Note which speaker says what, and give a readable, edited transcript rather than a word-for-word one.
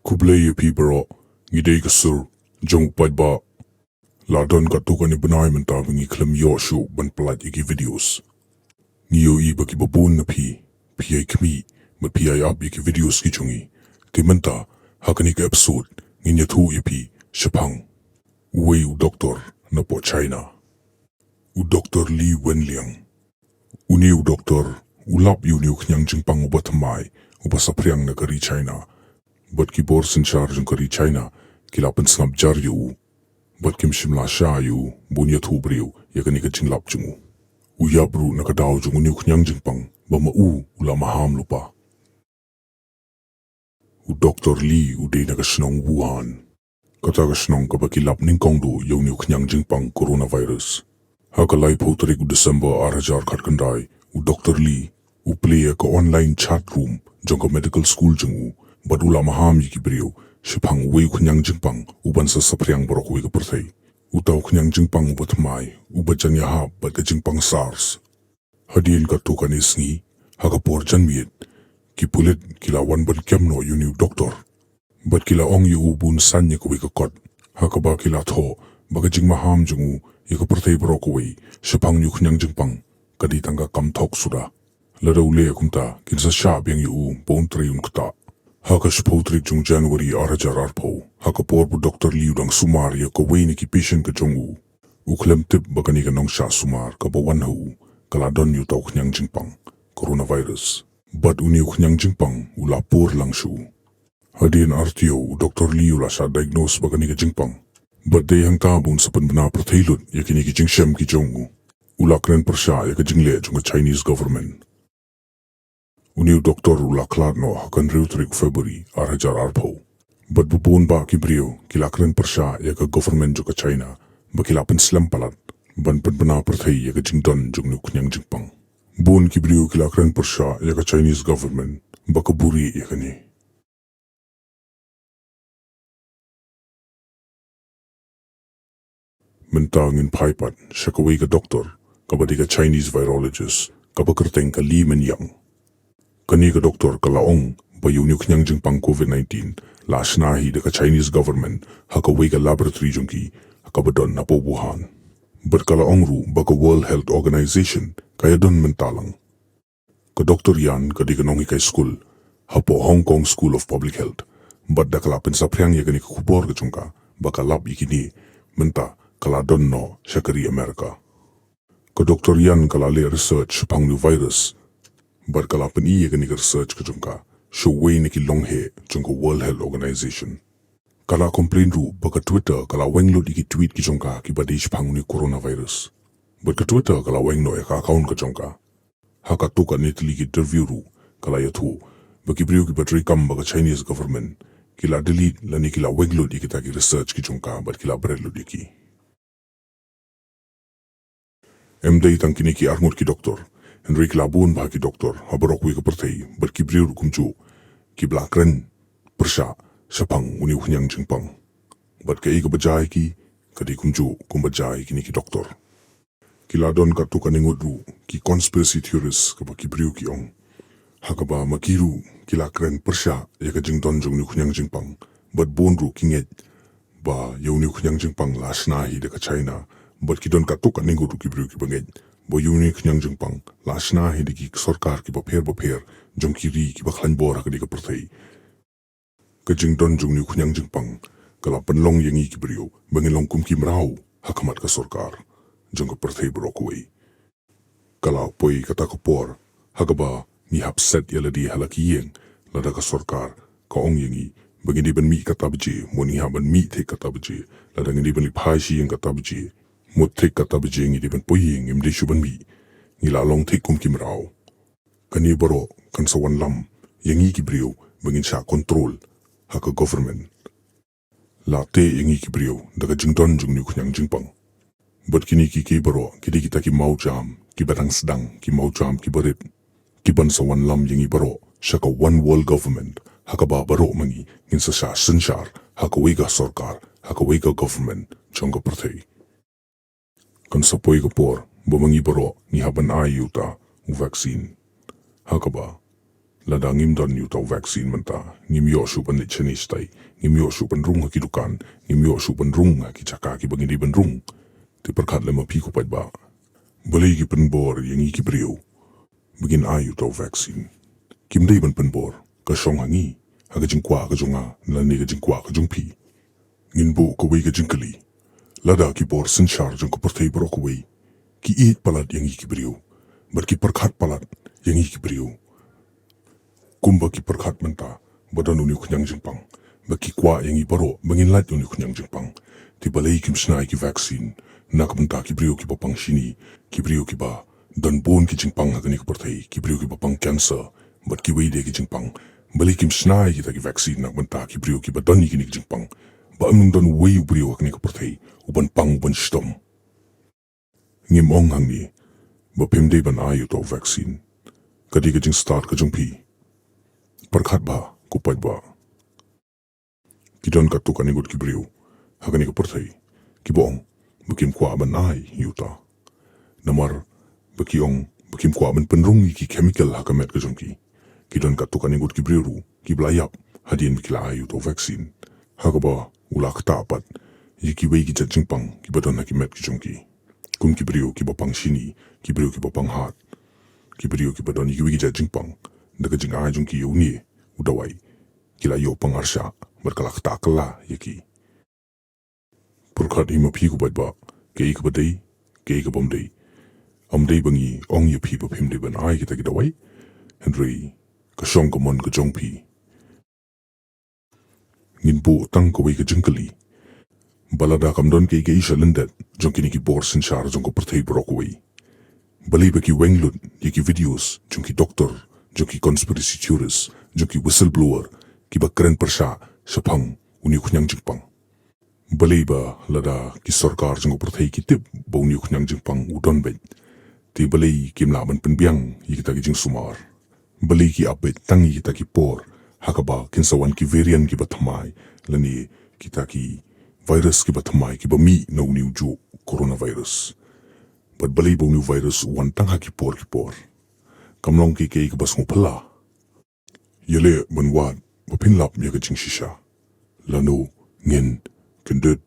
Speaker 1: Kublai pi baro ngidei kasur jong padba ladon katukan ni benai menta bengi klem yo shu ban pelat iki videos ngiyo I baki babun na pi ai kmi mat pi ai up iki videos ki chungi ti menta hakani ka episode nginya thu ipi shapang wei u doktor na po China u doktor Li Wenliang uni u doktor ulap yu ni uknyang jingpang ubatamai ubasapriang na kari China but ki bor sinchar jung kari China kilapan sngap jar yu but kim shimla sha yu bunya thu briu yakani ka jinglap jungu u yabru nakadaw jung uni uknyang jingpang bama ula maham lupa u Dr. Li u de nagashnong Wuhan kata gashnong kabakilap ning kongdu yu ni uknyang jingpang coronavirus hakalai potrik u December arajar khatkandai u Dr. Li u play ka online chat room jong ka medical school jungu but ula maham yiki briu shipang wei uknyang jingpang uban sa sapriang borok wei ka perthai utaw uknyang jingpang ubatmai ubajan yahab bat ka jingpang SARS hadin ka tukan isngi hakapor janmiet ki pulit kila wan ban kiamno yuni doktor bat kila ong yu ubun sanya ka wei ka kot hakaba kila tho baga jing maham jungu yaka perthai borok wei shipang yu uknyang jingpang kadi tangga kam thok suda ladaw le kumta kinsa sha biang yu bon trayun kata haka shpotrik jung January arajar arpo haka porbu Dr. Liu dang sumar ya ka wei ni ki patient ka jungu uklem tip bagani ka nong sha sumar ka bawan hu kala don yu tau knyang jingpang coronavirus but uni knyang jingpang ula pur lang shu hadin RTO Dr. Liu la sha diagnose bagani ka jingpang but day hang tabun sa panbana proteilut ya kini ki jingshem ki jungu ula kren persha ya ka jingle jung Chinese government Uniu doktor ula klar no hakan riutrik February arajar arpo. But bubun ba kibrio kilakren persha ya ka government juga China bakilapan slam palat ban penpena perthai ya ka jingdon jung nu knyang jingpang. Bun kibrio kilakren persha ya ka Chinese government baka Burieh ya ka ni. Mentangin paipat syakawai ka doktor kabadi ka Chinese virologist kabakerteng ka Li Wenliang. Kani ka doktor kalaong bayu ni knyang jingpang COVID-19 lasnahi de ka Chinese government haka wei ka laboratory jungki haka badon na po Wuhan. Berkalaong ru baka World Health Organization kaya don mentalang. Ka doktor yan ka di kanong hikay school hapo Hong Kong School of Public Health but da kalapin sa priang ya kani kakubor ka jungka baka lab ikini menta kala don no siya kari Amerika. Ka doktor yan kalali research pang new virus but kalapan iya kani research ka jungka show way niki longhe jungka World Health Organization. Kala complain ru baka Twitter kala wenglod iki tweet ki jungka ki badish pang ni coronavirus. But ka Twitter kala wengno ya ka account ka jungka. Haka tuka nitli ki interview ru kala yathu baki brio ki battery kam baka Chinese government kila delete lani kila wenglod iki ta ki research ki jungka but kila brelod iki. Emday tang kini ki armor ki doktor Henrik labun bah ki doktor habarok wi ka perthai berkibriu kumcu ki blakren persha sapang uni uknyang jingpang bat ka ka bajai ki kadi kumcu kumbajai kini ki doktor kiladon ka tu kaningut ru ki conspiracy theorists ka kibriu ki ong hakaba makiru kilakren persha ya ka jingdon jung ni uknyang jingpang bat bonru kinget ba yuni uknyang jingpang lasnahi de ka China bat kidon ka tu kaningut ru kibriu ki banget bo yuni knyang jingpang lasna hidiki sarkar ki bapher jong kiri ki bakhlan bor ka dika perthai ka jingdon jong ni knyang jingpang kala panlong yangi ki brio bangilong kum ki mrau hakamat ka sarkar jong ka perthai brokoi kala poi kata ka por hakaba ni hapset yaladi halaki yeng lada ka sarkar ka ong yangi bangini ban mi kata bje moni ha ban mi the kata bje lada ngini ban phaishi yeng kata bje mutik kata bejeng di ban poying imde shuban mi ngila long tik kum kimrao kani baro kan sawan lam yangi ki brio bangin sha control haka government la te yangi ki brio daga jingdon jung ni khunyang jingpang but kini ki baro kidi kita ki mau jam ki barang sedang ki mau jam ki barit ki ban sawan lam yangi baro shaka one world government haka ba baro mangi ngin sa sha sinshar haka wega sarkar haka wega government chonga perthai kan sapoi ka por bumangi baro ni haban ayuta u vaccine hakaba lada ngim don yu tau vaksin menta ngim yo su ban Chinese tai ngim yo su ban rung ha ki dukan ngim yo su ban rung ha ki caka ki bangin di ban rung ti perkhat le ma pi ko pai ba boleh ki pen bor yang ki brio begin ayu tau vaksin kim dei ban pen bor ka song hangi ha ka jing kwa ka jonga la ni ka jing kwa ka jong pi ngin bu ko wei ka jing kali lada ki bor sin char jong ko perthei bro ko wei ki eat palat yang ki brio ber ki perkhat palat yang ki brio kumba ki perkhat menta badan uni kunyang jingpang baki kwa yang ibaro bangin lat uni kunyang jingpang ti balai kim snai ki vaccine nak menta ki brio ki papang shini ki brio ki ba dan bon ki jingpang hagani ki perthei ki brio ki papang cancer bat ki wei de ki jingpang balai kim snai ki ta ki vaccine nak menta ki brio ki badan ni ki jingpang ba amung dan wei brio hagani ki perthei uban pang uban stom ngim ong hangi ba pimdei ban ayu to vaccine kadi ka jing start ka jong pi perkhat ba kupat ba kidon katu kani gut kibriu hagani ko perthai kibong bukim kwa ban ai yuta namar bukiong bukim kwa ban penrung ki chemical hakamet ka jongki kidon katu kani gut kibriu ru kiblayap hadin kila ayu to vaccine hagaba ulak tapat yiki wei ki jingpang ki badon hakimet ki jongki kum kibriu ki bapang shini kibriu ki bapang hat kibriu ki badon yiki wei ki jingpang daga jing ai jongki yuni udawai kila yo pangarsha berkalak takla yaki perkhat hima pi ku ba ke ik badai ke ik bomdei amdei bangi ong ye pi ba phimdei ban ai kita dawai henry ka shong ka mon ka jong pi ngin bu tang ko wei ka jingkali balada kamdon ke isha lendet jongkini ki bor sin char jong ko perthei brokoi bali ba ki wenglut yaki videos jongki doktor jongki conspiracy theorists jongki whistleblower ki ba keren persha sapang uni kunyang jingpang balai ba lada ki sarkar jong perthei ki tip ba uni kunyang jingpang udon bet ti balai kim la ban penbiang yikita ki jing sumar balai ki update tangi kita ki por hakaba kinsawan ki variant ki bathamai lani kita ki virus ki bathamai ki ba mi na uni uju coronavirus but balai ba uni virus wan tang ha ki por kamlong ki ke bas ngupala yele banwat Bapin lap Iaka Jingshisha, Lano Ngin Kyndit.